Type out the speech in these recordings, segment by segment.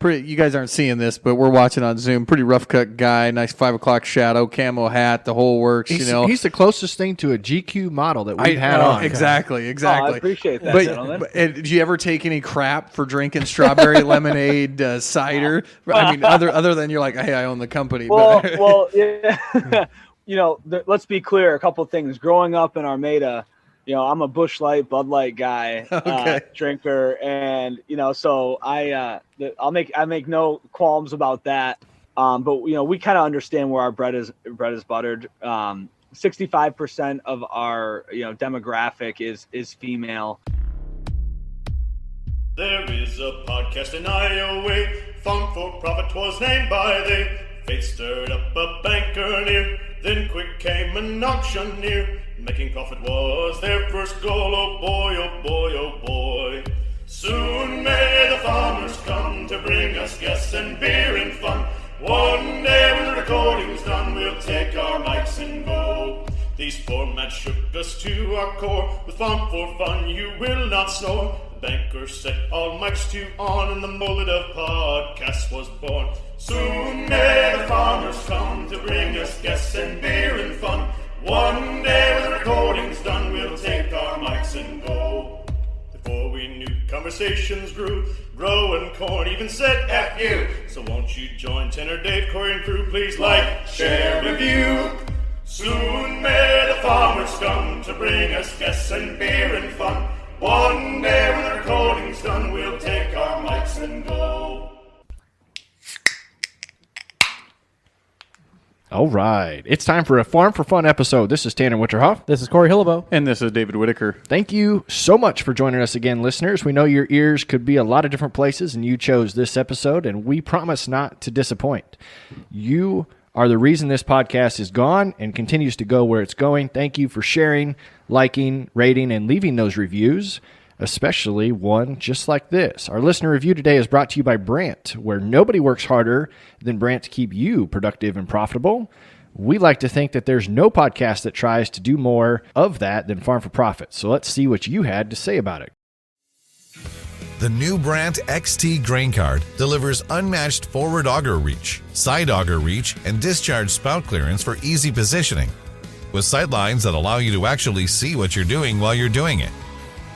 You guys aren't seeing this, but we're watching on Zoom. Pretty rough cut guy, nice 5 o'clock shadow, camo hat, the whole works. He's the closest thing to a GQ model that we've had on. Exactly. Oh, I appreciate that, gentlemen. Did you ever take any crap for drinking strawberry lemonade cider? I mean, other than you're like, hey, I own the company. Well, yeah. Let's be clear. A couple of things. Growing up in Armada, I'm a Busch Light, Bud Light guy, drinker, and so I make no qualms about that. But we kind of understand where our bread is buttered. 65% of our demographic is female. There is a podcast in Iowa, Farm4profit was named by they. Fate stirred up a banker near, then quick came an auctioneer. Making profit was their first goal, oh boy, oh boy, oh boy. Soon may the farmers come to bring us guests and beer and fun. One day when the recording's done, we'll take our mics and go. These formats shook us to our core. With Farm4fun, you will not snore. The banker set all mics to on, and the mullet of podcasts was born. Soon may the farmers come to bring us guests and beer and fun. One day when the recording's done, we'll take our mics and go. Before we knew, conversations grew. Growing corn even said F you. So won't you join Tenor, Dave, Corey, and crew? Please like, share, review. Soon may the farmers come to bring us guests and beer and fun. One day when the recording's done, we'll take our mics and go. All right. It's time for a Farm for Fun episode. This is Tanner Winterhoff. This is Corey Hillebo. And this is David Whitaker. Thank you so much for joining us again, listeners. We know your ears could be a lot of different places, and you chose this episode, and we promise not to disappoint. You are the reason this podcast is gone and continues to go where it's going. Thank you for sharing, liking, rating, and leaving those reviews, especially one just like this. Our listener review today is brought to you by Brant, where nobody works harder than Brant to keep you productive and profitable. We like to think that there's no podcast that tries to do more of that than Farm for Profit. So let's see what you had to say about it. The new Brant XT grain cart delivers unmatched forward auger reach, side auger reach, and discharge spout clearance for easy positioning, with sight lines that allow you to actually see what you're doing while you're doing it,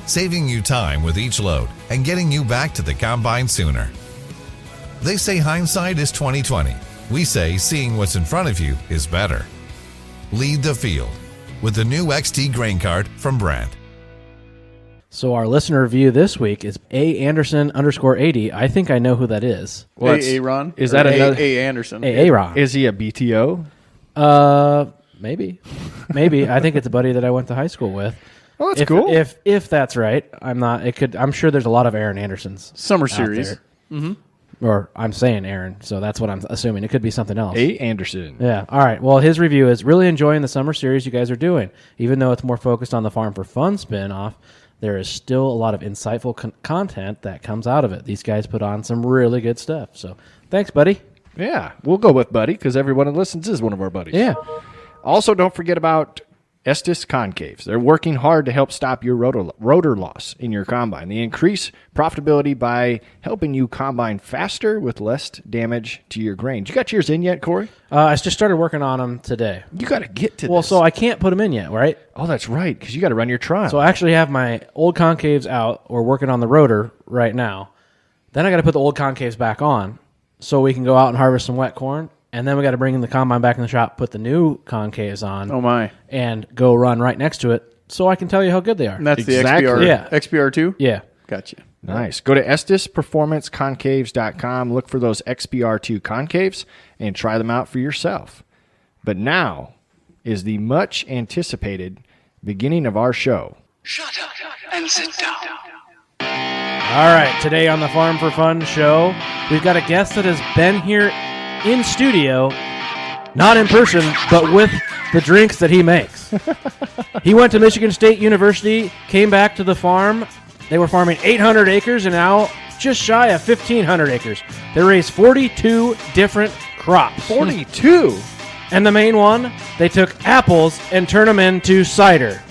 saving you time with each load and getting you back to the combine sooner. They say hindsight is 20/20. We say seeing what's in front of you is better. Lead the field with the new XT grain cart from Brant. So our listener review this week is A_Anderson_80. I think I know who that is. Aaron? Is that another A. Anderson? Aaron. Is he a BTO? Maybe. I think it's a buddy that I went to high school with. Oh, that's cool. If that's right, I'm not. It could. I'm sure there's a lot of Aaron Andersons. Summer series. Mm-hmm. Or I'm saying Aaron, so that's what I'm assuming. It could be something else. A. Anderson. Yeah. All right. Well, his review is really enjoying the summer series you guys are doing. Even though it's more focused on the Farm for Fun spin-off, there is still a lot of insightful content that comes out of it. These guys put on some really good stuff. So thanks, buddy. Yeah, we'll go with buddy because everyone that listens is one of our buddies. Yeah. Also, don't forget about Estes Concaves. They're working hard to help stop your rotor loss in your combine. They increase profitability by helping you combine faster with less damage to your grain. You got yours in yet, Corey? I just started working on them today. You got to get to this. Well, so I can't put them in yet, right? Oh, that's right, because you got to run your trial. So I actually have my old concaves out. We're working on the rotor right now. Then I got to put the old concaves back on so we can go out and harvest some wet corn. And then we got to bring the combine back in the shop, put the new concaves on. Oh, my. And go run right next to it so I can tell you how good they are. And that's exactly. the XPR, yeah. XPR2? Yeah. Gotcha. Nice. Go to EstesPerformanceConcaves.com, look for those XPR2 concaves, and try them out for yourself. But now is the much anticipated beginning of our show. Shut up and sit down. All right. Today on the Farm for Fun show, we've got a guest that has been here in studio, not in person, but with the drinks that he makes. He went to Michigan State University, came back to the farm. They were farming 800 acres and now just shy of 1,500 acres. They raised 42 different crops. 42? And the main one, they took apples and turned them into cider.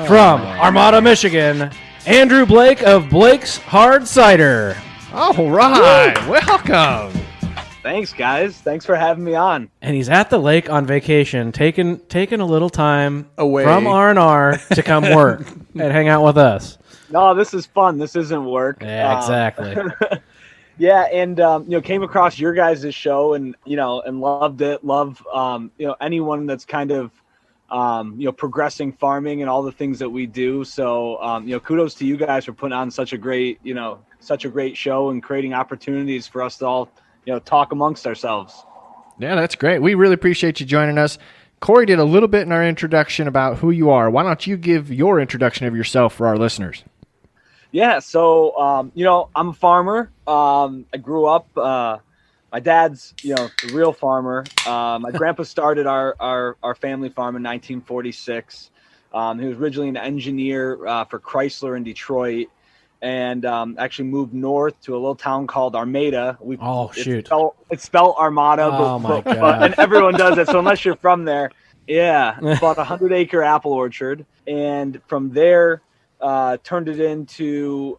From Armada, Michigan, Andrew Blake of Blake's Hard Cider. All right. Welcome. Thanks, guys. Thanks for having me on. And he's at the lake on vacation, taking a little time Away from R&R to come work and hang out with us. No, this is fun. This isn't work. Yeah, exactly. Yeah, and came across your guys' show and and loved it. Love anyone that's kind of progressing farming and all the things that we do. So kudos to you guys for putting on such a great show and creating opportunities for us to all talk amongst ourselves. Yeah, that's great. We really appreciate you joining us. Corey did a little bit in our introduction about who you are. Why don't you give your introduction of yourself for our listeners? Yeah, so I'm a farmer. I grew up. My dad's the real farmer. My grandpa started our family farm in 1946. He was originally an engineer for Chrysler in Detroit, and actually moved north to a little town called Armada. It's spelled Armada, and everyone does it. So unless you're from there, yeah, bought a 100-acre apple orchard, and from there turned it into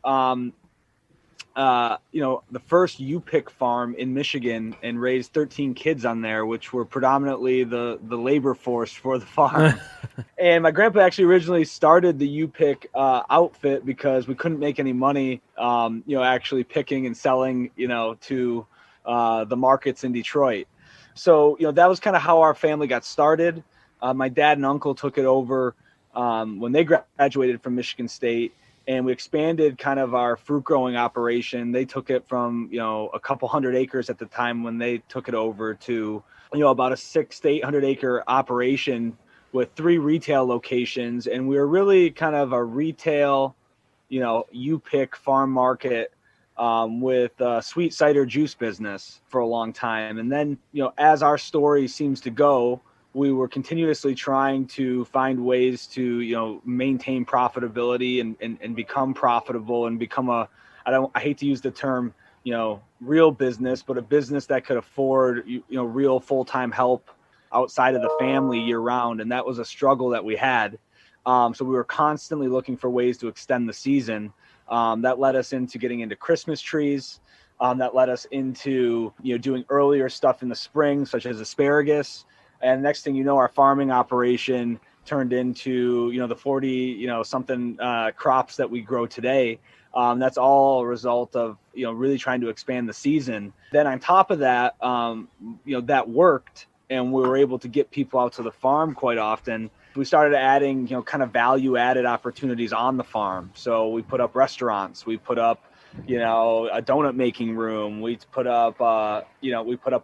the first U-pick farm in Michigan, and raised 13 kids on there, which were predominantly the labor force for the farm. And my grandpa actually originally started the U-pick outfit because we couldn't make any money, actually picking and selling, to the markets in Detroit. So, that was kind of how our family got started. My dad and uncle took it over when they graduated from Michigan State, and we expanded kind of our fruit growing operation. They took it from, a couple 100 acres at the time when they took it over to, about a 600 to 800 acre operation with 3 retail locations. And we were really kind of a retail, U-pick farm market with sweet cider juice business for a long time. And then, as our story seems to go, we were continuously trying to find ways to, maintain profitability and become profitable and become I hate to use the term, real business, but a business that could afford, real full-time help outside of the family year round. And that was a struggle that we had. So we were constantly looking for ways to extend the season. That led us into getting into Christmas trees. That led us into, doing earlier stuff in the spring, such as asparagus. And next thing you know, our farming operation turned into, the 40, something crops that we grow today. That's all a result of, really trying to expand the season. Then on top of that, that worked, and we were able to get people out to the farm quite often. We started adding, kind of value added opportunities on the farm. So we put up restaurants, we put up, a donut making room. We put up, a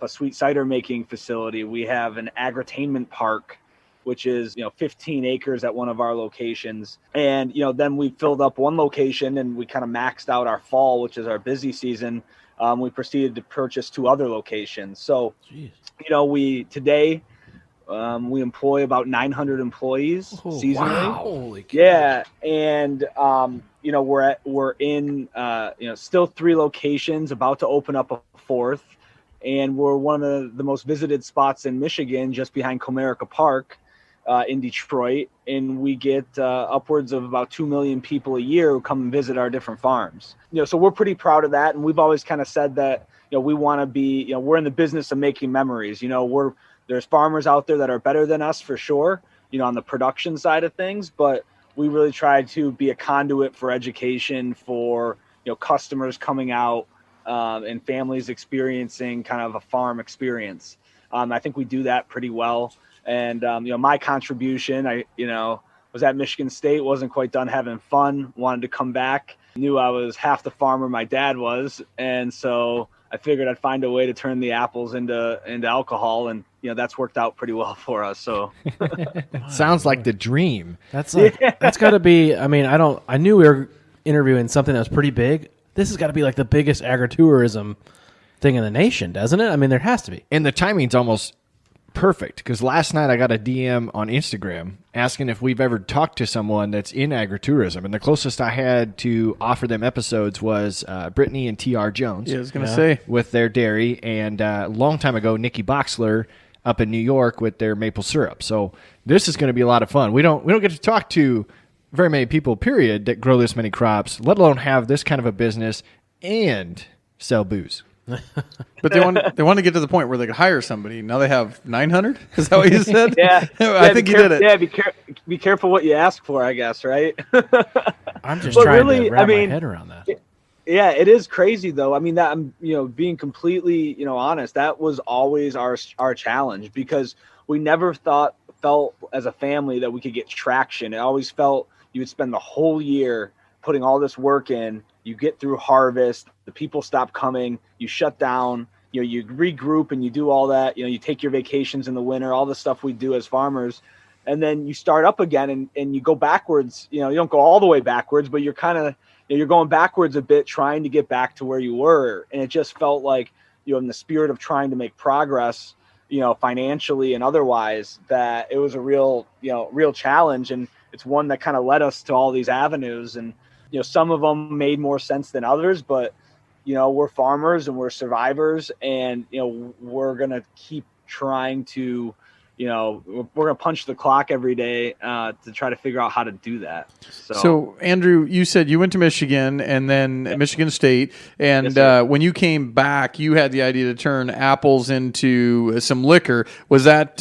sweet cider making facility. We have an agritainment park, which is, 15 acres at one of our locations. And, then we filled up one location and we kind of maxed out our fall, which is our busy season. We proceeded to purchase 2 other locations. So, today, we employ about 900 employees seasonally. Wow. Holy cow. Yeah. And, we're in, still 3 locations, about to open up a 4th. And we're one of the most visited spots in Michigan, just behind Comerica Park in Detroit. And we get upwards of about 2 million people a year who come and visit our different farms. So we're pretty proud of that. And we've always kind of said that, we want to be, we're in the business of making memories. There's farmers out there that are better than us for sure, on the production side of things, but we really try to be a conduit for education for, customers coming out and families experiencing kind of a farm experience. I think we do that pretty well. And, my contribution, I was at Michigan State, wasn't quite done having fun, wanted to come back, knew I was half the farmer my dad was. And so I figured I'd find a way to turn the apples into alcohol, and that's worked out pretty well for us. So sounds like the dream. That's that's got to be. I mean, I knew we were interviewing something that was pretty big. This has got to be like the biggest agritourism thing in the nation, doesn't it? I mean, there has to be. And the timing's almost perfect, because last night I got a DM on Instagram asking if we've ever talked to someone that's in agritourism, and the closest I had to offer them episodes was Brittany and T.R. Jones. Yeah, I was going to say. With their dairy, and a long time ago, Nikki Boxler up in New York with their maple syrup. So this is going to be a lot of fun. We don't get to talk to very many people, period, that grow this many crops, let alone have this kind of a business and sell booze. But they want to get to the point where they could hire somebody. Now they have 900. Is that what you said? Yeah, I think you did it. Yeah, be careful what you ask for, I guess, right? I'm just But trying really, to wrap I mean, my head around that. Yeah, it is crazy though. I mean, that I'm, being completely, honest, that was always our challenge, because we never felt as a family that we could get traction. It always felt you would spend the whole year putting all this work in, you get through harvest, the people stop coming, you shut down, you regroup and you do all that, you take your vacations in the winter, all the stuff we do as farmers. And then you start up again and you go backwards. You don't go all the way backwards, but you're kind of, you're going backwards a bit, trying to get back to where you were. And it just felt like, in the spirit of trying to make progress, financially and otherwise, that it was a real challenge. And it's one that kind of led us to all these avenues. And, some of them made more sense than others, but, we're farmers and we're survivors, and, we're going to keep trying to, we're going to punch the clock every day to try to figure out how to do that. So Andrew, you said you went to Michigan and then Michigan State. And Yes, when you came back, you had the idea to turn apples into some liquor. Was that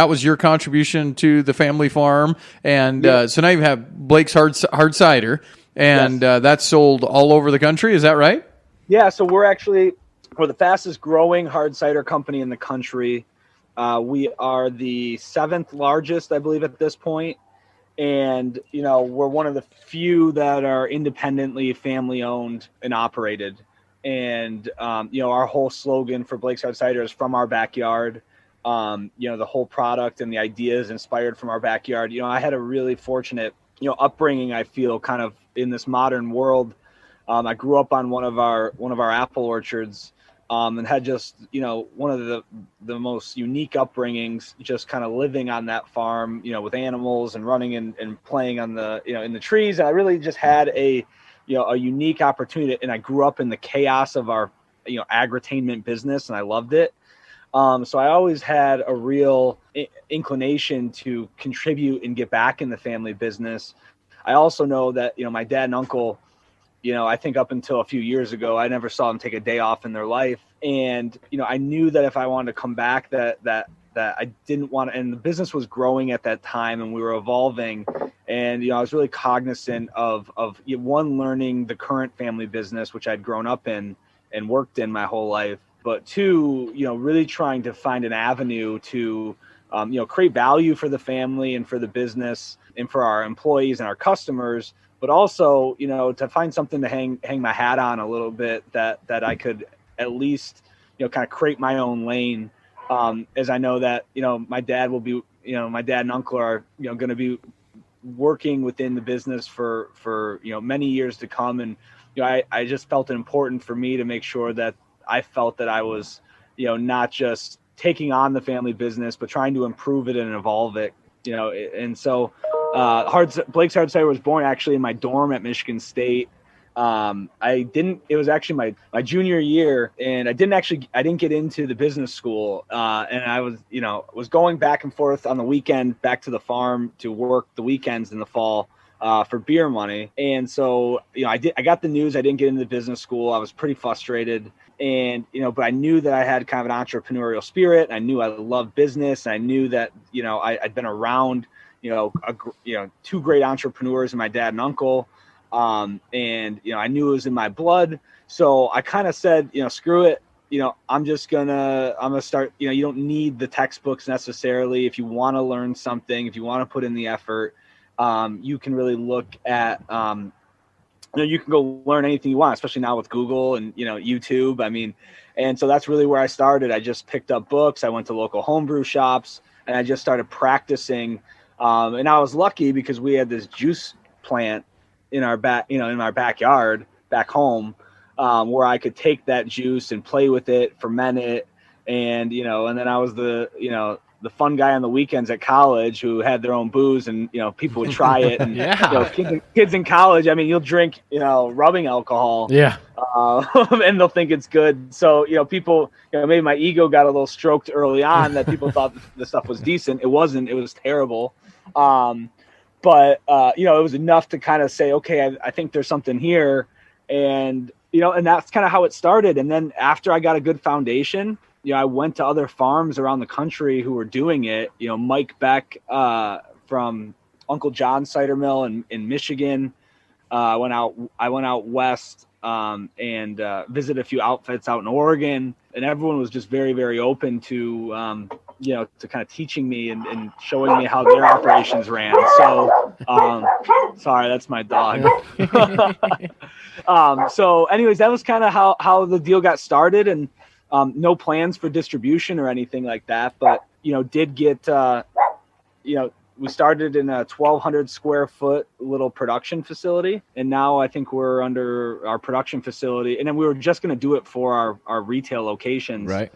was your contribution to the family farm? And so now you have Blake's Hard Cider, and that's sold all over the country. Is that right? Yeah. So we're the fastest growing hard cider company in the country. We are the 7th largest, I believe, at this point. And, we're one of the few that are independently family owned and operated. And, our whole slogan for Blake's Hard Cider is from our backyard. The whole product and the ideas inspired from our backyard. I had a really fortunate, upbringing, I feel, kind of in this modern world. I grew up on one of our apple orchards. And had just, one of the most unique upbringings, just kind of living on that farm, with animals and running and playing on the, in the trees. And I really just had a unique opportunity. And I grew up in the chaos of our, agritainment business, and I loved it. So I always had a real inclination to contribute and get back in the family business. I also know that, my dad and uncle, I think up until a few years ago, I never saw them take a day off in their life. And, I knew that if I wanted to come back, that I didn't want to, and the business was growing at that time and we were evolving. And, I was really cognizant of one, learning the current family business, which I'd grown up in and worked in my whole life. But 2, really trying to find an avenue to, create value for the family and for the business and for our employees and our customers, but also, to find something to hang my hat on a little bit that I could at least, kind of create my own lane. As I know that, my dad will be, my dad and uncle are, going to be working within the business for many years to come. And, I just felt it important for me to make sure that I felt that I was, not just taking on the family business, but trying to improve it and evolve it, and so, Blake's Hard Cider was born actually in my dorm at Michigan State. It was actually my junior year, and I didn't get into the business school. And I was going back and forth on the weekend back to the farm to work the weekends in the fall, for beer money. And so, I got the news I didn't get into the business school. I was pretty frustrated, and, but I knew that I had kind of an entrepreneurial spirit. I knew I loved business. And I knew that, I'd been around, 2 great entrepreneurs, my dad and uncle. And, I knew it was in my blood. So I kind of said, screw it. I'm going to start, you don't need the textbooks necessarily. If you want to learn something, if you want to put in the effort, you can really look at, you can go learn anything you want, especially now with Google and, YouTube. I mean, and so that's really where I started. I just picked up books. I went to local homebrew shops and I just started practicing. And I was lucky because we had this juice plant in our backyard back home, where I could take that juice and play with it, ferment it. And, and then I was the fun guy on the weekends at college who had their own booze, and, people would try it. And, kids in college, I mean, you'll drink, rubbing alcohol. Yeah. And they'll think it's good. So, people, maybe my ego got a little stroked early on that people thought the stuff was decent. It wasn't. It was terrible. But it was enough to kind of say, okay, I think there's something here. And, and that's kind of how it started. And then after I got a good foundation, I went to other farms around the country who were doing it. Mike Beck from Uncle John's cider mill in Michigan. I went out west and visited a few outfits out in Oregon, and everyone was just very, very open to to kind of teaching me and showing me how their operations ran. So, sorry, that's my dog. So anyways, that was kind of how the deal got started, and no plans for distribution or anything like that, but, did get, we started in a 1,200 square foot little production facility. And now I think we're under our production facility. And then we were just going to do it for our retail locations. Right.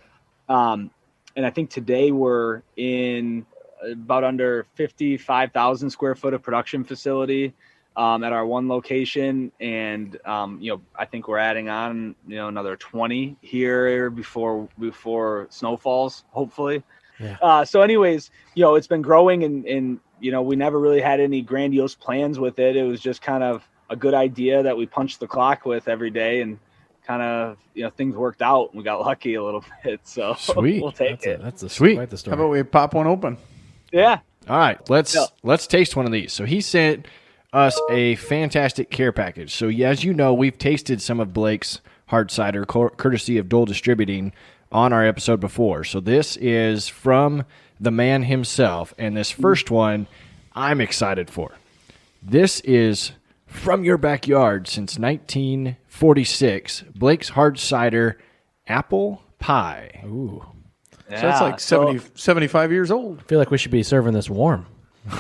And I think today we're in about under 55,000 square foot of production facility at our one location. And, I think we're adding on, another 20 here before snow falls, hopefully. Yeah. So anyways, it's been growing and, we never really had any grandiose plans with it. It was just kind of a good idea that we punched the clock with every day, and kind of, things worked out and we got lucky a little bit. So Sweet. we'll take it. That's Sweet. quite the story. How about we pop one open? Yeah. All right, let's taste one of these. So he sent us a fantastic care package. So as you know, we've tasted some of Blake's hard cider, courtesy of Dole Distributing, on our episode before. So this is from the man himself, and this first one I'm excited for. This is from your backyard since 1946, Blake's hard cider apple pie. Ooh. So that's like 75 years old. I feel like we should be serving this warm.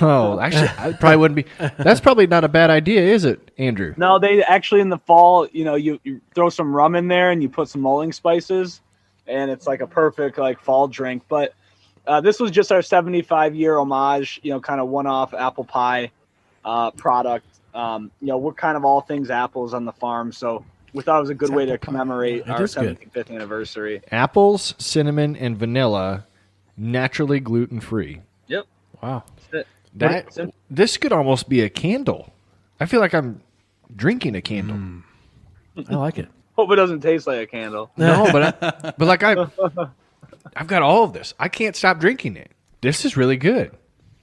Oh, actually, I probably wouldn't be. That's probably not a bad idea, is it, Andrew? No, they actually in the fall, you throw some rum in there and you put some mulling spices, and it's like a perfect fall drink. But this was just our 75-year homage, kind of one-off apple pie product. We're kind of all things apples on the farm, so we thought it was a good way to commemorate our 75th anniversary. Apples, cinnamon, and vanilla, naturally gluten-free. Yep. Wow. That's it. This could almost be a candle. I feel like I'm drinking a candle. I like it. Hope it doesn't taste like a candle. No, but like I've got all of this. I can't stop drinking it. This is really good.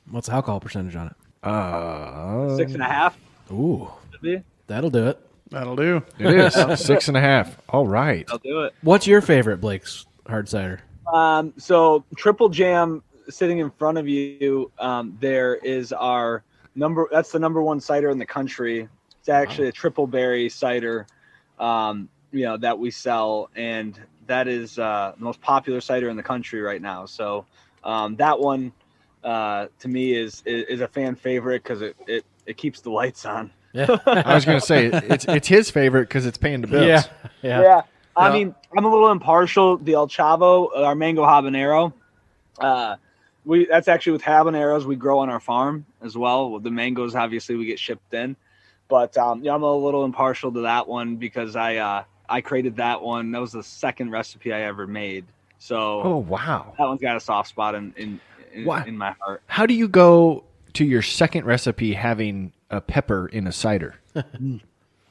What's the alcohol percentage on it? 6.5. Ooh, Should be. that'll do it. That'll do. It is 6.5. All right. I'll do it. What's your favorite Blake's hard cider? So Triple Jam sitting in front of you, there is our that's the number one cider in the country. It's actually a triple berry cider, that we sell, and that is the most popular cider in the country right now. So that one to me is a fan favorite because it keeps the lights on. Yeah. I was going to say it's his favorite because it's paying the bills. Yeah. I mean, I'm a little impartial. The El Chavo, our mango habanero, that's actually with habaneros we grow on our farm as well. With the mangoes, obviously, we get shipped in. But I'm a little impartial to that one because I created that one. That was the second recipe I ever made. So Oh, wow. that one's got a soft spot in my heart. How do you go to your second recipe having a pepper in a cider?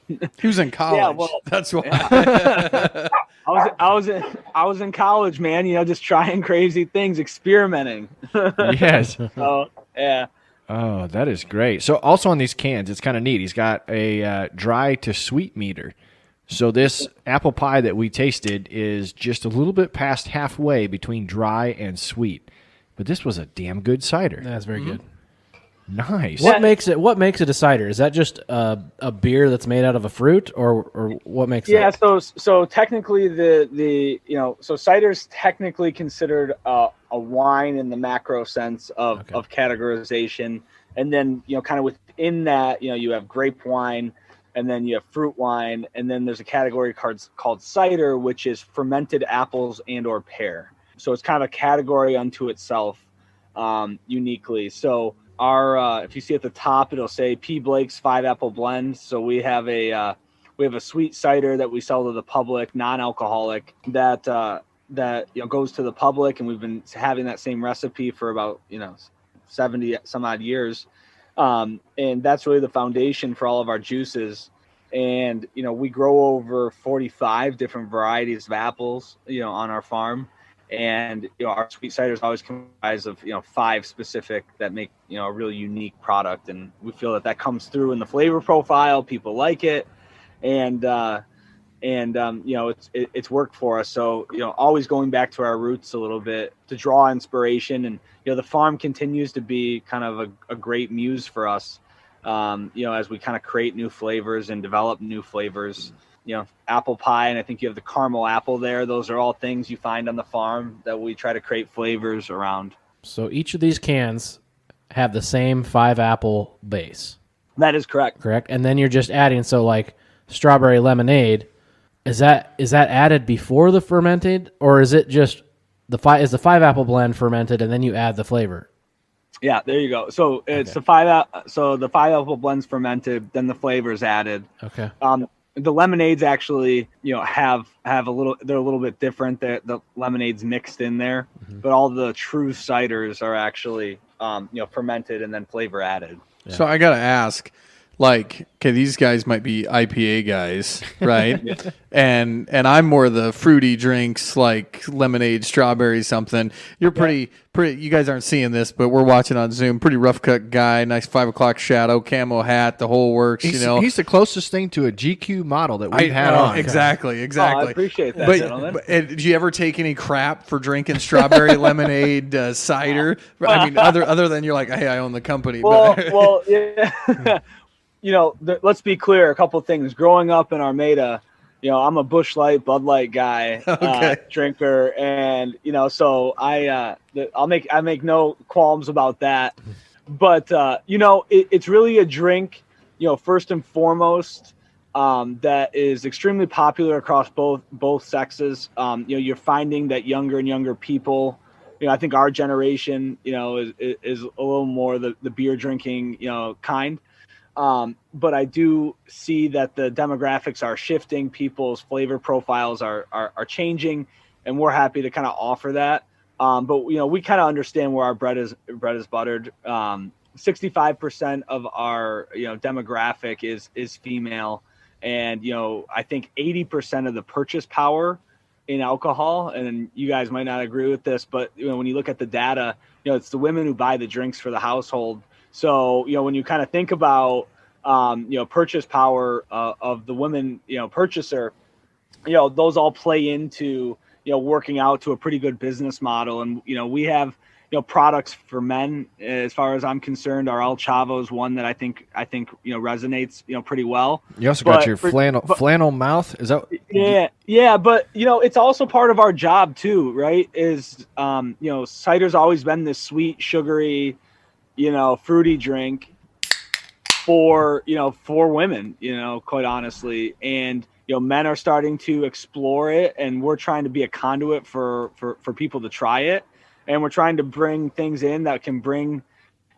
He was in college. Yeah, well, that's why. I was in college, man. Just trying crazy things, experimenting. Yes. So yeah. Oh, that is great. So also on these cans, it's kind of neat. He's got a dry to sweet meter. So this apple pie that we tasted is just a little bit past halfway between dry and sweet. But this was a damn good cider. That's very good. Nice. What makes it a cider? Is that just a beer that's made out of a fruit, or what makes it? Yeah, so technically so cider's technically considered a wine in the macro sense of categorization, and then kind of within that you have grape wine, and then you have fruit wine, and then there's a category called cider, which is fermented apples and or pear. So it's kind of a category unto itself, uniquely. So our if you see at the top, it'll say P. Blake's 5-apple blend. So we have a sweet cider that we sell to the public, non-alcoholic, that goes to the public, and we've been having that same recipe for about 70 some odd years, and that's really the foundation for all of our juices. And, we grow over 45 different varieties of apples, on our farm. And, our sweet cider is always comprised of, 5 specific that make, a really unique product. And we feel that comes through in the flavor profile. People like it. And it's worked for us. So, always going back to our roots a little bit to draw inspiration. And, the farm continues to be kind of a great muse for us, as we kind of create new flavors and develop new flavors. Apple pie, and I think you have the caramel apple there. Those are all things you find on the farm that we try to create flavors around. So each of these cans have the same 5 apple base. That is correct. Correct. And then you're just adding, so like strawberry lemonade, is that added before the fermented, or is it just the 5 apple blend fermented and then you add the flavor? Yeah, there you go. So it's the 5 apple blends fermented, then the flavors added. Okay. The lemonades actually, have a little. They're a little bit different. The lemonades mixed in there, but all the true ciders are actually, fermented and then flavor added. Yeah. So I gotta ask, okay, these guys might be IPA guys, right? and I'm more the fruity drinks like lemonade, strawberry, something. You're pretty. You guys aren't seeing this, but we're watching on Zoom. Pretty rough cut guy, nice 5 o'clock shadow, camo hat, the whole works. He's the closest thing to a GQ model that we've had on. Exactly. Oh, I appreciate that, gentlemen. But did you ever take any crap for drinking strawberry lemonade cider? I mean, other than you're like, hey, I own the company. Well, yeah. Let's be clear. A couple of things. Growing up in Armada, I'm a Busch Light, Bud Light guy, drinker, and so I make no qualms about that. But it's really a drink, first and foremost, that is extremely popular across both sexes. You're finding that younger and younger people, I think our generation, is a little more the beer drinking, kind. But I do see that the demographics are shifting. People's flavor profiles are changing, and we're happy to kind of offer that. But we kind of understand where our bread is buttered. 65% of our demographic is female, and I think 80% of the purchase power in alcohol, and you guys might not agree with this, but when you look at the data, it's the women who buy the drinks for the household. So, when you kind of think about, purchase power of the women, purchaser, those all play into, working out to a pretty good business model. And, we have, products for men. As far as I'm concerned, our El Chavo is one that I think resonates, pretty well. You also got your flannel mouth. Is that? Yeah. But, it's also part of our job too, right? Is, cider's always been this sweet, sugary, fruity drink for women, quite honestly. And, men are starting to explore it, and we're trying to be a conduit for people to try it. And we're trying to bring things in that can bring,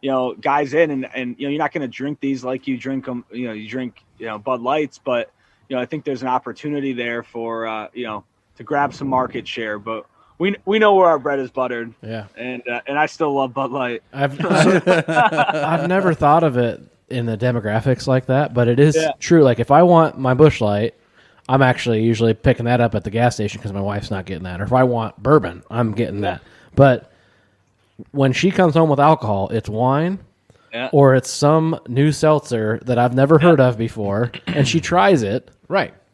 guys in, and you're not going to drink these like you drink them, you drink, Bud Lights, but, I think there's an opportunity there for, to grab some market share, but we know where our bread is buttered. Yeah. And I still love Bud Light. I've never thought of it in the demographics like that, but it is true. Like if I want my Busch Light, I'm actually usually picking that up at the gas station because my wife's not getting that. Or if I want bourbon, I'm getting that. But when she comes home with alcohol, it's wine or it's some new seltzer that I've never heard of before, and she tries it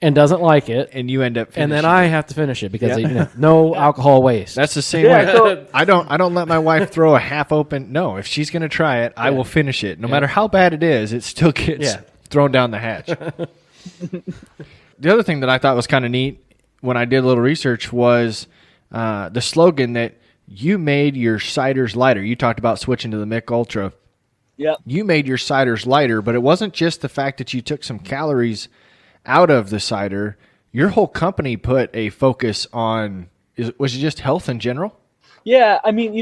and doesn't like it, and you end up finishing and then I have to finish it because no alcohol waste. That's the same way. So, I don't let my wife throw a half open. No, if she's going to try it, I will finish it. No matter how bad it is, it still gets thrown down the hatch. The other thing that I thought was kind of neat when I did a little research was the slogan that you made your ciders lighter. You talked about switching to the Mick Ultra. Yeah. You made your ciders lighter, but it wasn't just the fact that you took some calories out of the cider. Your whole company put a focus on, was it just health in general? Yeah, I mean,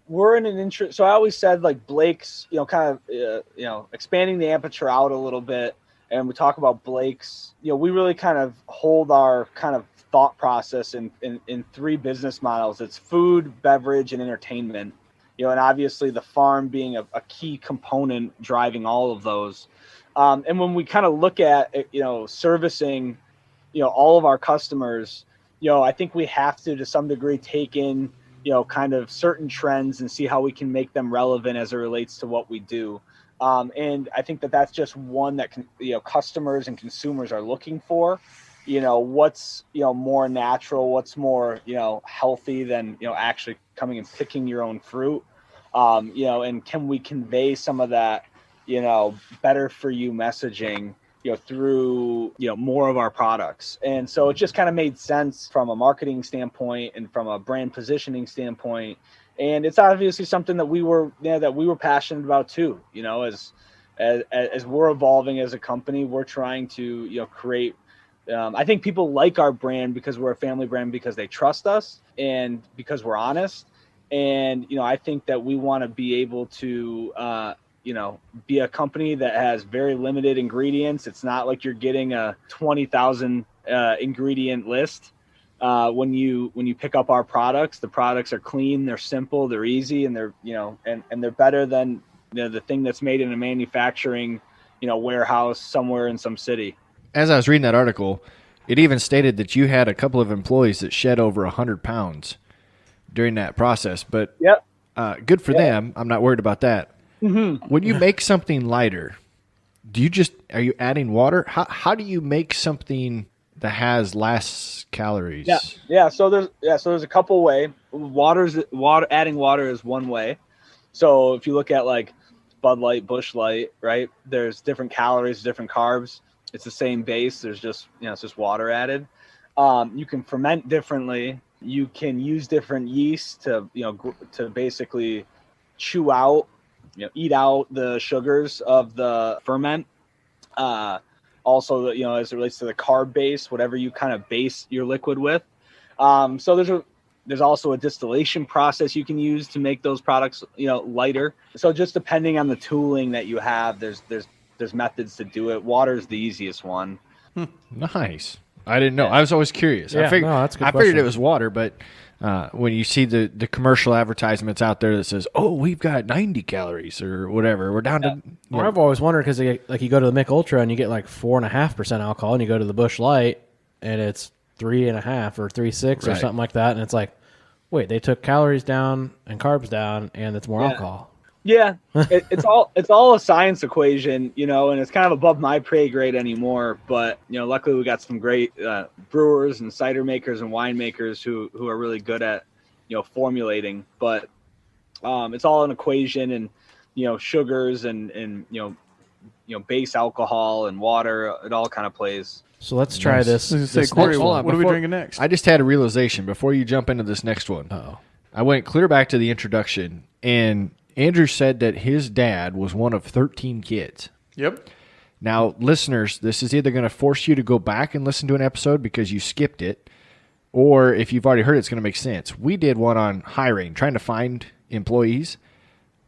we're in an interest. So I always said like Blake's, kind of, expanding the aperture out a little bit. And we talk about Blake's, we really kind of hold our kind of thought process in 3 business models. It's food, beverage, and entertainment, and obviously the farm being a key component driving all of those. And when we kind of look at, servicing, all of our customers, I think we have to some degree take in, kind of certain trends and see how we can make them relevant as it relates to what we do. And I think that's just one that customers and consumers are looking for. What's more natural, what's more healthy than actually coming and picking your own fruit. And can we convey some of that better for you messaging through more of our products. And so it just kind of made sense from a marketing standpoint and from a brand positioning standpoint. And it's obviously something that we were passionate about too. As we're evolving as a company, we're trying to create. I think people like our brand because we're a family brand, because they trust us and because we're honest. And I think that we want to be able to be a company that has very limited ingredients. It's not like you're getting a 20,000 ingredient list. When you pick up our products, the products are clean, they're simple, they're easy, and they're and they're better than the thing that's made in a manufacturing warehouse somewhere in some city. As I was reading that article, it even stated that you had a couple of employees that shed over 100 pounds during that process. But yep. Good for them. I'm not worried about that. Mm-hmm. When you make something lighter, are you adding water? How do you make something that has less calories? Yeah. So there's a couple ways. Adding water is one way. So if you look at like Bud Light, Busch Light, right? There's different calories, different carbs. It's the same base. There's just it's just water added. You can ferment differently. You can use different yeasts to to basically chew out, eat out the sugars of the ferment. Also, as it relates to the carb base, whatever you kind of base your liquid with. So there's also a distillation process you can use to make those products, lighter. So just depending on the tooling that you have, there's methods to do it. Water is the easiest one. Nice. I didn't know. I was always curious. Yeah, I figured question. it was water, but when you see the commercial advertisements out there that says, "Oh, we've got 90 calories or whatever," we're down to. Well, I've always wondered because like you go to the Mick Ultra and you get like 4.5% alcohol, and you go to the Busch Light and it's 3.5 or 3.6 or something like that, and it's like, wait, they took calories down and carbs down, and it's more alcohol. Yeah, it's all a science equation, and it's kind of above my pay grade anymore. But luckily we got some great brewers and cider makers and wine makers who are really good at formulating. But it's all an equation, and sugars and base alcohol and water. It all kind of plays. So let's try this. Corey, Hold on, what are we before- drinking next? I just had a realization before you jump into this next one. I went clear back to the introduction, and Andrew said that his dad was one of 13 kids. Yep. Now, listeners, this is either going to force you to go back and listen to an episode because you skipped it, or if you've already heard it, it's going to make sense. We did one on hiring, trying to find employees.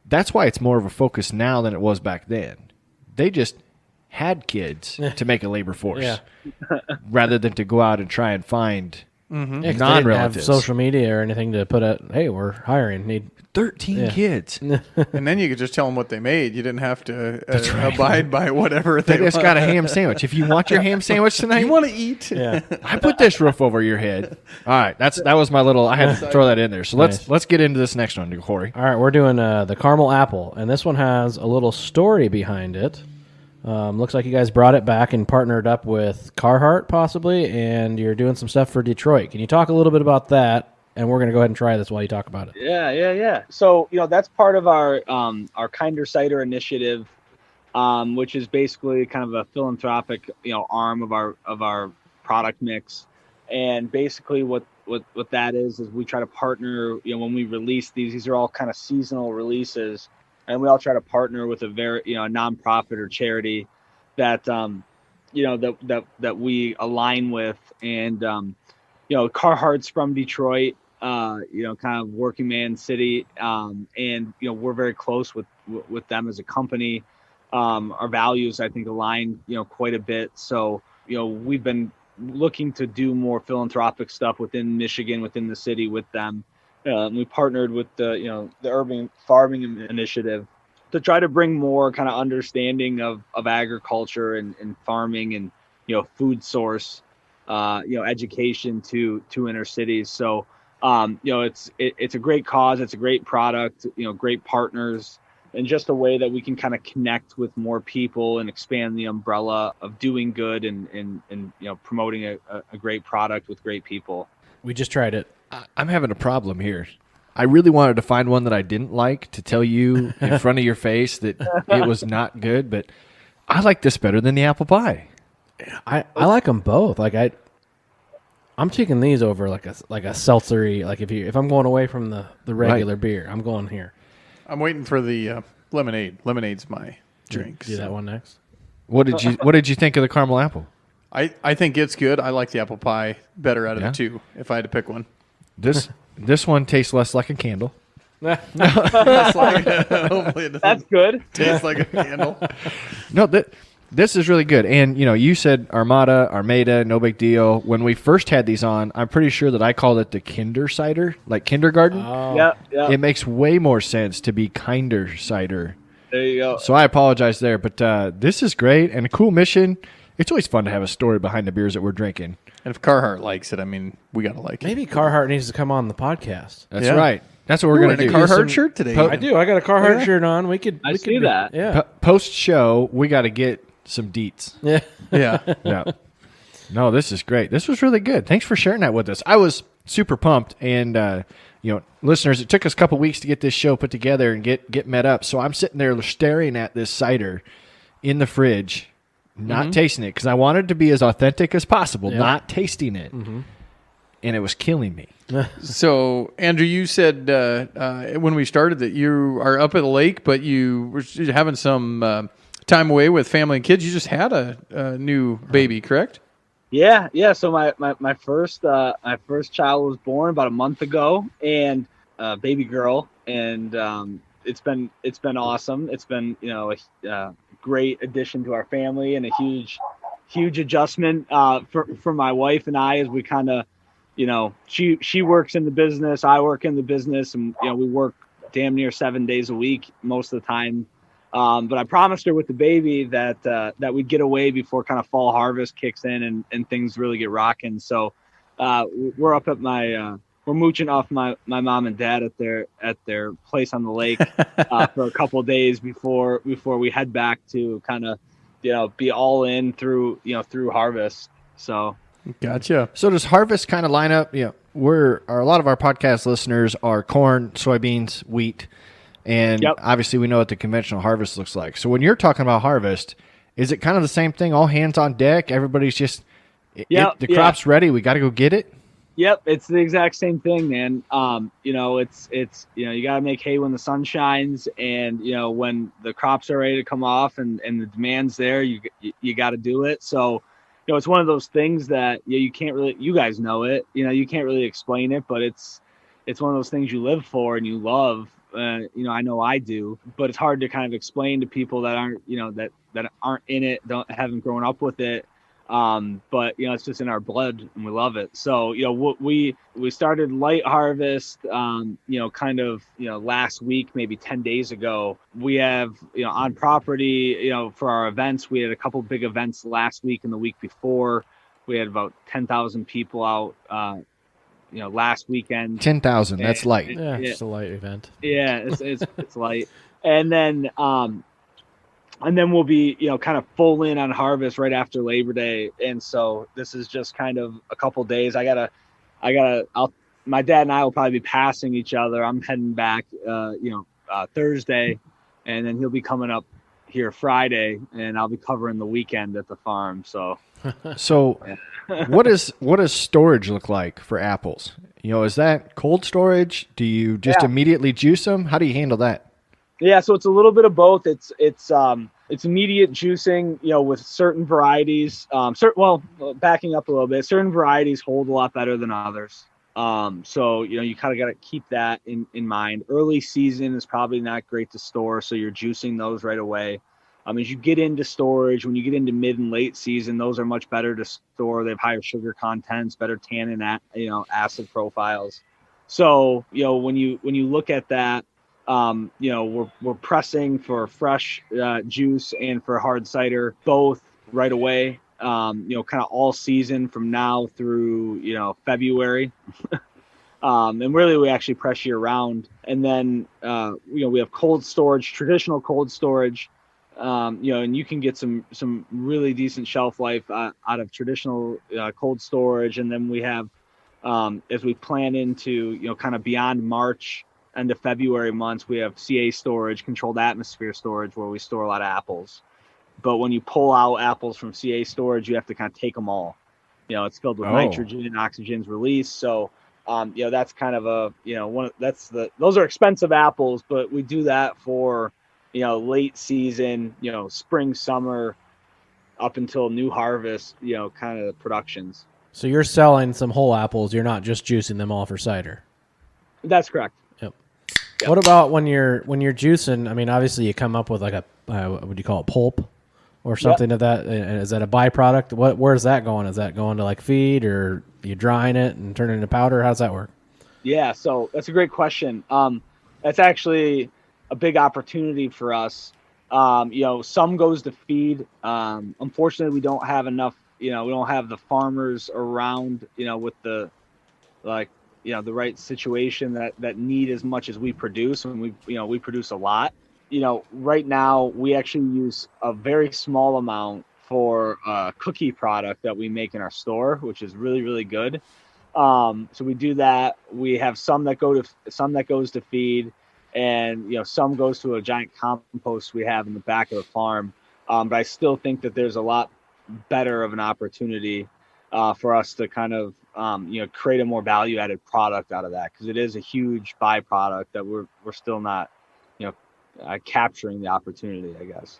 That's why it's more of a focus now than it was back then. They just had kids to make a labor force rather than to go out and try and find Yeah, 'cause they didn't non-relatives. have social media or anything to put out, hey, we're hiring. Need 13 kids. And then you could just tell them what they made. You didn't have to abide by whatever They they just got a ham sandwich. If you want your ham sandwich tonight, You want to eat? Yeah. I put this roof over your head. All right, that was my little. I had to throw that in there. So let's get into this next one, Corey. All right, we're doing the caramel apple, and this one has a little story behind it. Looks like you guys brought it back and partnered up with Carhartt, possibly, and you're doing some stuff for Detroit. Can you talk a little bit about that? And we're going to go ahead and try this while you talk about it. Yeah. So, that's part of our Kinder Cider initiative, which is basically kind of a philanthropic, arm of our product mix. And basically what that is we try to partner, when we release these are all kind of seasonal releases, and we all try to partner with a very, a nonprofit or charity that, that we align with. And, Carhartt's from Detroit, kind of working man city. And, we're very close with them as a company. Our values, I think, align, quite a bit. So, we've been looking to do more philanthropic stuff within Michigan, within the city with them. We partnered with the Urban Farming Initiative, to try to bring more kind of understanding of agriculture and farming and, food source, education to inner cities. So, it's a great cause. It's a great product, great partners, and just a way that we can kind of connect with more people and expand the umbrella of doing good and promoting a great product with great people. We just tried it. I'm having a problem here. I really wanted to find one that I didn't like to tell you in front of your face that it was not good, but I like this better than the apple pie. I like them both. Like I'm taking these over like a seltzery. Like if I'm going away from the regular beer, I'm going here. I'm waiting for the lemonade. Lemonade's my drink. Do that one next. What did you think of the caramel apple? I think it's good. I like the apple pie better out of the two if I had to pick one. This one tastes less like a candle. Hopefully it doesn't That's good. taste like a candle. No, this is really good. And, you said Armada, no big deal. When we first had these on, I'm pretty sure that I called it the Kinder Cider, like kindergarten. Oh. Yeah. It makes way more sense to be Kinder Cider. There you go. So I apologize there. But this is great and a cool mission. It's always fun to have a story behind the beers that we're drinking. And if Carhartt likes it, I mean, we got to like it. Maybe Carhartt needs to come on the podcast. That's right. That's what we're going to do. A Carhartt shirt today. I do. I got a Carhartt shirt on. We could see that. Yeah. Post show, we got to get some deets. Yeah. Yeah. Yeah. No, this is great. This was really good. Thanks for sharing that with us. I was super pumped, and listeners, it took us a couple weeks to get this show put together and get met up. So I'm sitting there staring at this cider in the fridge, not tasting it because I wanted to be as authentic as possible, not tasting it, and it was killing me. So, Andrew, you said when we started that you are up at the lake, but you were having some time away with family and kids. You just had a new baby, correct? Yeah. So my first child was born about a month ago, and baby girl, and it's been awesome. It's been a great addition to our family and a huge adjustment for my wife and I as we kind of. She works in the business, I work in the business, and we work damn near 7 days a week most of the time. But I promised her with the baby that we'd get away before kind of fall harvest kicks in and things really get rocking. So we're up at we're mooching off my mom and dad at their place on the lake for a couple of days before we head back to kind of be all in through harvest. So. Gotcha. So does harvest kind of line up? A lot of our podcast listeners are corn, soybeans, wheat, and obviously we know what the conventional harvest looks like. So when you're talking about harvest, is it kind of the same thing? All hands on deck. Everybody's just the crop's ready. We got to go get it. Yep, it's the exact same thing, man. It's you got to make hay when the sun shines, and when the crops are ready to come off and the demand's there, you got to do it. So. It's one of those things that you can't really, you guys know it, you can't really explain it, but it's one of those things you live for and you love. I know I do, but it's hard to kind of explain to people that aren't, that aren't in it, haven't grown up with it. But it's just in our blood and we love it. So, we started light harvest, last week, maybe 10 days ago. We have, on property, for our events, we had a couple big events last week and the week before. We had about 10,000 people out, last weekend. 10,000. That's light. Yeah, it's a light event. Yeah, it's light. And then we'll be, kind of full in on harvest right after Labor Day. And so this is just kind of a couple days. My dad and I will probably be passing each other. I'm heading back, Thursday, and then he'll be coming up here Friday, and I'll be covering the weekend at the farm. So what does storage look like for apples? Is that cold storage? Do you just immediately juice them? How do you handle that? Yeah, so it's a little bit of both. It's immediate juicing, with certain varieties. Backing up a little bit, certain varieties hold a lot better than others. So you kind of got to keep that in mind. Early season is probably not great to store, so you're juicing those right away. As you get into storage, when you get into mid and late season, those are much better to store. They have higher sugar contents, better tannin, acid profiles. So when you look at that. we're pressing for fresh juice and for hard cider, both right away. Kind of all season from now through, February. And really we actually press year round. And then, we have cold storage, traditional cold storage, and you can get some really decent shelf life out of traditional cold storage. And then we have, as we plan into, kind of beyond March, end of February months, we have CA storage, controlled atmosphere storage, where we store a lot of apples. But when you pull out apples from CA storage, you have to kind of take them all. It's filled with nitrogen and oxygen's released. So, that's kind of those are expensive apples, but we do that for, late season, spring, summer, up until new harvest, kind of the productions. So you're selling some whole apples. You're not just juicing them all for cider. That's correct. Yep. What about when you're juicing? I mean, obviously you come up with like a what would you call it, pulp or something of that? Is that a byproduct? Where's that going? Is that going to like feed, or you drying it and turn it into powder? How does that work? Yeah, so that's a great question. That's actually a big opportunity for us. Some goes to feed. Unfortunately, we don't have enough. We don't have the farmers around. With the the right situation that need as much as we produce, and we produce a lot. Right now we actually use a very small amount for a cookie product that we make in our store, which is really, really good. So we do that. We have some that goes to feed, and some goes to a giant compost we have in the back of the farm. But I still think that there's a lot better of an opportunity for us to kind of create a more value added product out of that, because it is a huge byproduct that we're still not capturing the opportunity, I guess.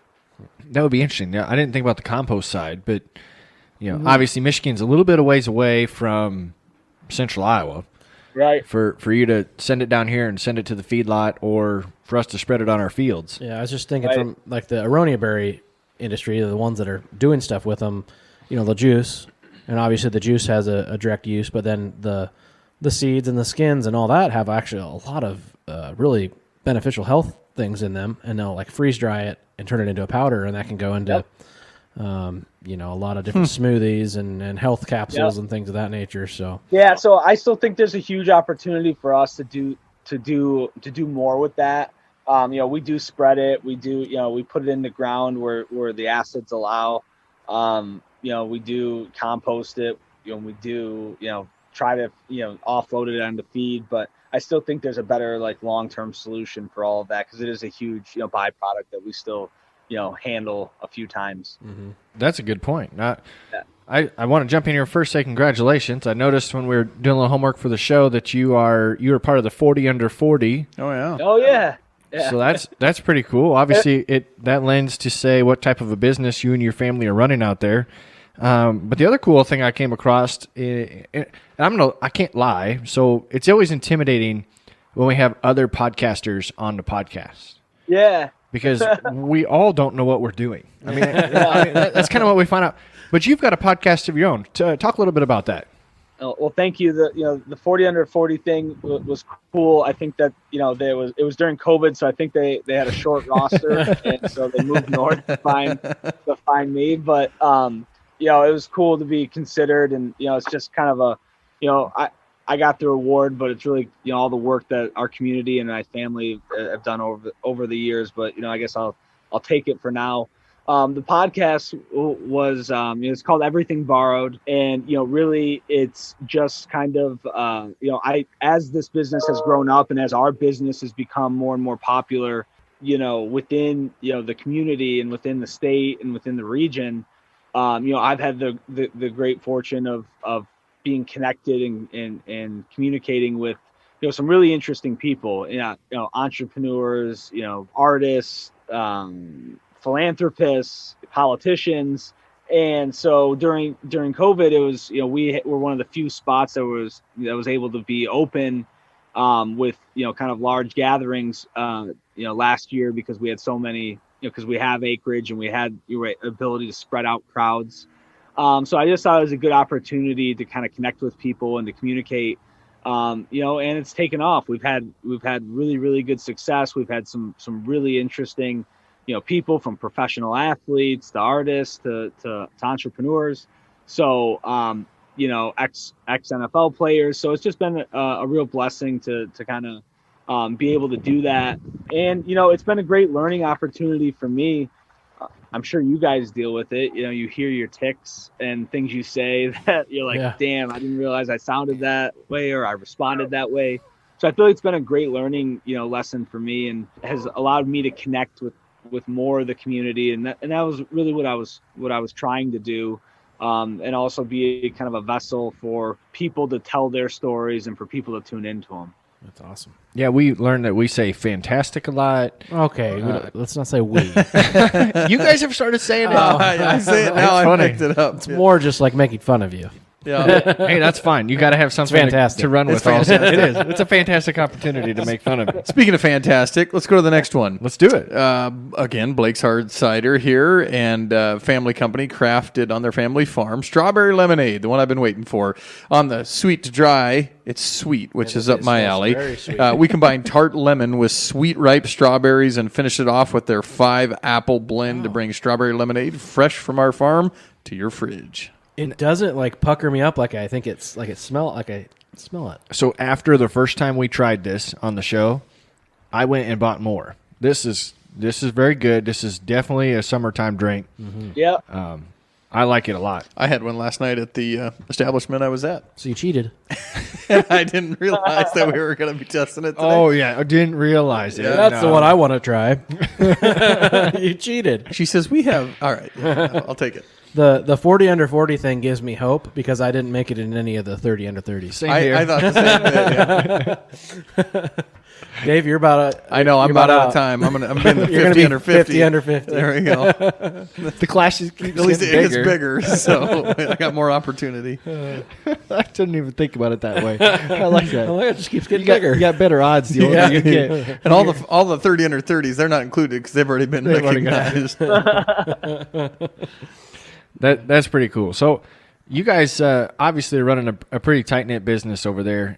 That would be interesting. Now, I didn't think about the compost side, but obviously Michigan's a little bit of ways away from central Iowa. Right. For you to send it down here and send it to the feedlot, or for us to spread it on our fields. Yeah, I was just thinking from like the aronia berry industry, the ones that are doing stuff with them, the juice, and obviously the juice has a direct use, but then the seeds and the skins and all that have actually a lot of really beneficial health things in them, and they'll like freeze dry it and turn it into a powder, and that can go into a lot of different smoothies and health capsules and things of that nature. So so I still think there's a huge opportunity for us to do more with that. We do spread it, we put it in the ground where the acids allow. We do compost it, we do try to offload it onto feed, but I still think there's a better long-term solution for all of that, because it is a huge byproduct that we still handle a few times. Mm-hmm. That's a good point. I want to jump in here first, say congratulations. I noticed when we were doing a little homework for the show that you were part of the 40 under 40. Oh yeah. So that's pretty cool. Obviously that lends to say what type of a business you and your family are running out there. But the other cool thing I came across, and I can't lie, so it's always intimidating when we have other podcasters on the podcast. Yeah. Because we all don't know what we're doing. I mean, that's kind of what we find out. But you've got a podcast of your own. Talk a little bit about that. Well, thank you. The 40 under 40 thing was cool. I think that it was during COVID, so I think they had a short roster, and so they moved north to find me. But it was cool to be considered, and it's just kind of I got the award, but it's really all the work that our community and my family have done over the years. But I guess I'll take it for now. The podcast was it's called Everything Borrowed, and really it's just kind of as this business has grown up and as our business has become more and more popular, within the community and within the state and within the region, I've had the great fortune of being connected and communicating with some really interesting people, entrepreneurs, artists, philanthropists, politicians. And so during COVID, it was we were one of the few spots that was able to be open with kind of large gatherings last year, because we had so many, because we have acreage and we had ability to spread out crowds. So I just thought it was a good opportunity to kind of connect with people and to communicate. And it's taken off. We've had really, really good success. We've had some really interesting, people, from professional athletes to artists to entrepreneurs. So, ex NFL players. So it's just been a real blessing to kind of be able to do that. And, it's been a great learning opportunity for me. I'm sure you guys deal with it. You hear your tics and things you say that you're like, damn, I didn't realize I sounded that way or I responded that way. So I feel like it's been a great learning, lesson for me, and has allowed me to connect with more of the community. And that was really what I was trying to do. And also be kind of a vessel for people to tell their stories and for people to tune into them. That's awesome. Yeah, we learned that we say fantastic a lot. Okay, let's not say we. You guys have started saying it. I say it now. I picked it up. It's more just like making fun of you. Yeah. Hey, that's fine. You got to have something fantastic. to run with. Also. It is. It's a fantastic opportunity to make fun of it. Speaking of fantastic, let's go to the next one. Let's do it. Again, Blake's Hard Cider here, and family company crafted on their family farm. Strawberry lemonade, the one I've been waiting for. On the sweet to dry, it's sweet, which is up my alley. Very sweet. We combine tart lemon with sweet ripe strawberries and finish it off with their 5-apple blend to bring strawberry lemonade fresh from our farm to your fridge. It doesn't like pucker me up like I think it's like I smell it. So after the first time we tried this on the show, I went and bought more. This is very good. This is definitely a summertime drink. Mm-hmm. Yeah. I like it a lot. I had one last night at the establishment I was at. So you cheated. And I didn't realize that we were going to be testing it today. Oh, yeah. I didn't realize it. That's the one I want to try. You cheated. She says, we have... All right. I'll take it. The 40 under 40 thing gives me hope because I didn't make it in any of the 30 under 30s. Same here. I thought the same thing. Yeah. Dave, you're about I know. I'm about out of time. I'm in the 50 under 50. 50 under 50. There we go. The class keeps At least it getting gets bigger, so I got more opportunity. I didn't even think about it that way. I like that. Oh, it just keeps getting You bigger. got better odds the older you get. And all the 30 under 30s, they're not included because they've already been recognized. That's pretty cool. So you guys obviously are running a pretty tight-knit business over there,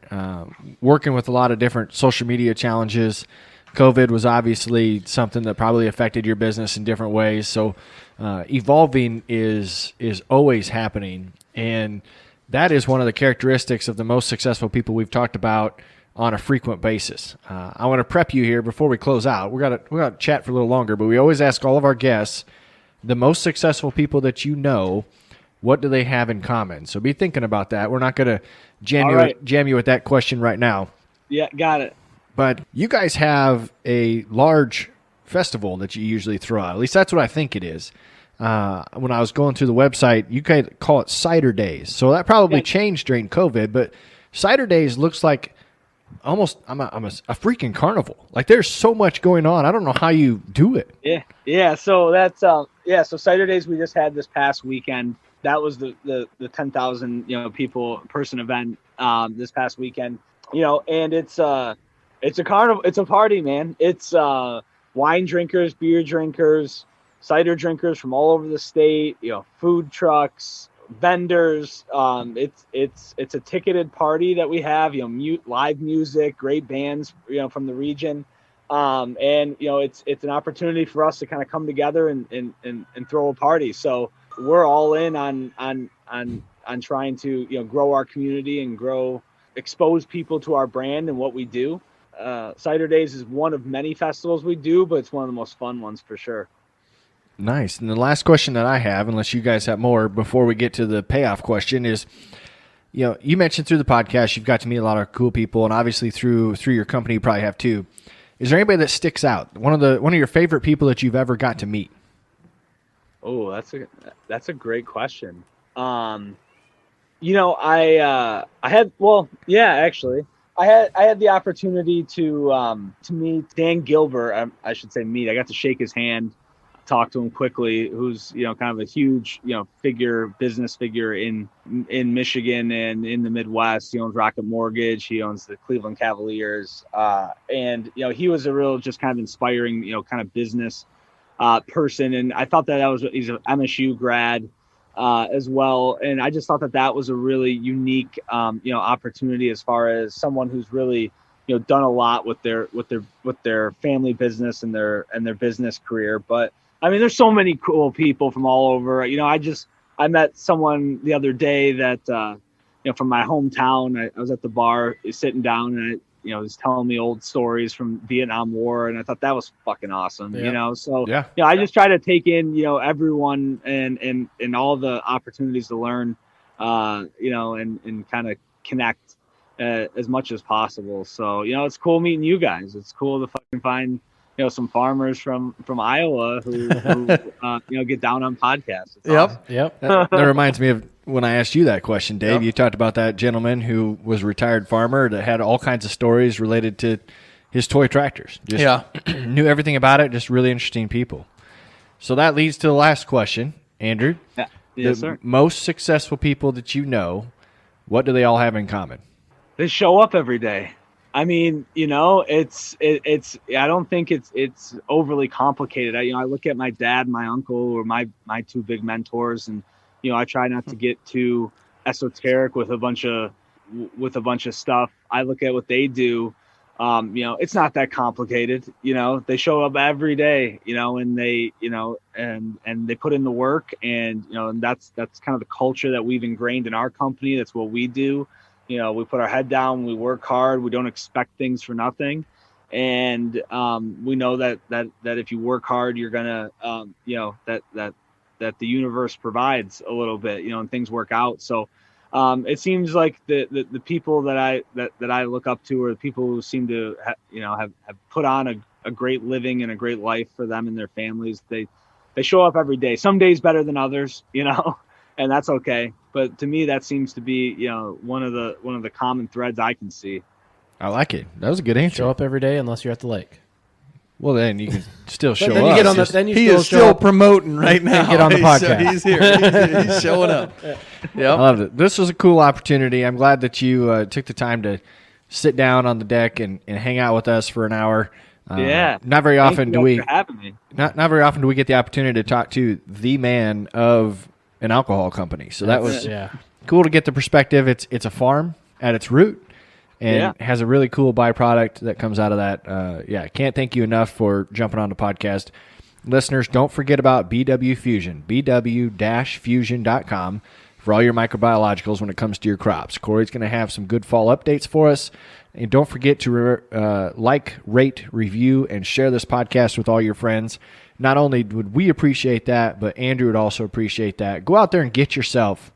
working with a lot of different social media challenges. COVID was obviously something that probably affected your business in different ways. So evolving is always happening, and that is one of the characteristics of the most successful people we've talked about on a frequent basis. I want to prep you here before we close out. We're gonna chat for a little longer, but we always ask all of our guests, the most successful people that you know, what do they have in common? So be thinking about that. We're not going to jam you with that question right now. Yeah, got it. But you guys have a large festival that you usually throw out. At least that's what I think it is. When I was going through the website, you guys call it Cider Days. So that probably changed during COVID, but Cider Days looks like almost I'm a freaking carnival. Like there's so much going on. I don't know how you do it. Yeah. So that's So Cider Days we just had this past weekend. That was the 10,000 person event this past weekend. And it's a carnival. It's a party, man. It's wine drinkers, beer drinkers, cider drinkers from all over the state. Food trucks, vendors. It's a ticketed party that we have. Live music, great bands. From the region. And it's an opportunity for us to kind of come together and throw a party. So we're all in on trying to grow our community and expose people to our brand and what we do. Cider Days is one of many festivals we do, but it's one of the most fun ones for sure. Nice. And the last question that I have, unless you guys have more before we get to the payoff question, is you mentioned through the podcast you've got to meet a lot of cool people, and obviously through your company you probably have too. Is there anybody that sticks out? One of your favorite people that you've ever got to meet? Oh, that's a great question. I had the opportunity to meet Dan Gilbert. I should say meet. I got to shake his hand, talk to him quickly. Who's kind of a huge business figure in Michigan and in the Midwest. He owns Rocket Mortgage. He owns the Cleveland Cavaliers. And he was a real just kind of inspiring kind of business person. And I thought that he's an MSU grad. as well. And I just thought that was a really unique, opportunity as far as someone who's really, done a lot with their family business and their business career. But I mean, there's so many cool people from all over. I met someone the other day that, from my hometown. I was at the bar sitting down, and was telling me old stories from Vietnam War, and I thought that was fucking awesome. So I just try to take in, everyone and all the opportunities to learn, and kind of connect as much as possible. So, it's cool meeting you guys. It's cool to fucking find, some farmers from Iowa who get down on podcasts. It's awesome. Yep. That reminds me of when I asked you that question, Dave. You talked about that gentleman who was a retired farmer that had all kinds of stories related to his toy tractors. Just knew everything about it. Just really interesting people. So that leads to the last question, Andrew. Yeah. Yes, sir. Most successful people that you know, what do they all have in common? They show up every day. I mean, it's I don't think it's overly complicated. I look at my dad, my uncle, or my two big mentors, and I try not to get too esoteric with a bunch of stuff. I look at what they do. It's not that complicated. They show up every day, and they, and they put in the work, and, and that's kind of the culture that we've ingrained in our company. That's what we do. We put our head down, we work hard, we don't expect things for nothing. And we know that if you work hard, you're gonna, that the universe provides a little bit, and things work out. So it seems like the people that I look up to are the people who seem to have put on a great living and a great life for them and their families. They show up every day. Some days better than others, and that's okay. But to me, that seems to be, one of the common threads I can see. I like it. That was a good answer. Show up every day unless you're at the lake. Well, then you can still show then up. you get on the, then you He still is show still up promoting right now. get on the podcast. He's here. He's showing up. I Yep. loved it. This was a cool opportunity. I'm glad that you took the time to sit down on the deck and hang out with us for an hour. Not very often do we for having me. not very often do we get the opportunity to talk to the man of an alcohol company. So that was cool to get the perspective. It's a farm at its root, and has a really cool byproduct that comes out of that. Can't thank you enough for jumping on the podcast. Listeners, don't forget about BW Fusion, bw-fusion.com for all your microbiologicals when it comes to your crops. Corey's going to have some good fall updates for us. And don't forget to like, rate, review, and share this podcast with all your friends. Not only would we appreciate that, but Andrew would also appreciate that. Go out there and get yourself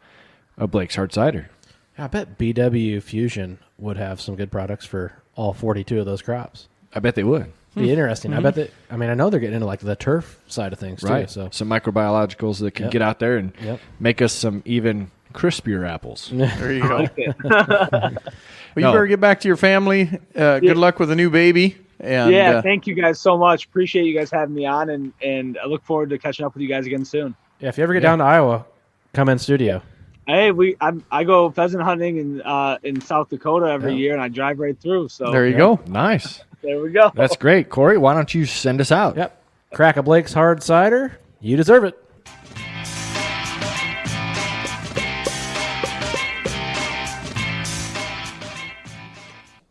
a Blake's Hard Cider. I bet BW Fusion would have some good products for all 42 of those crops. I bet they would. Be interesting. I bet that. I mean, I know they're getting into like the turf side of things too. So some microbiologicals that can get out there and make us some even crispier apples. There you go. Well, you better get back to your family. Good luck with the new baby. And, thank you guys so much. Appreciate you guys having me on, and I look forward to catching up with you guys again soon. Yeah, if you ever get down to Iowa, come in studio. Hey, I go pheasant hunting in South Dakota every year, and I drive right through. So there you go. Nice. There we go. That's great. Corey, why don't you send us out? Yep. Crack a Blake's Hard Cider. You deserve it.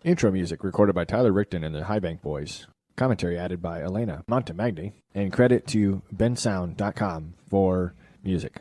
Intro music recorded by Tyler Rickton and the High Bank Boys. Commentary added by Elena Montemagni. And credit to bensound.com for music.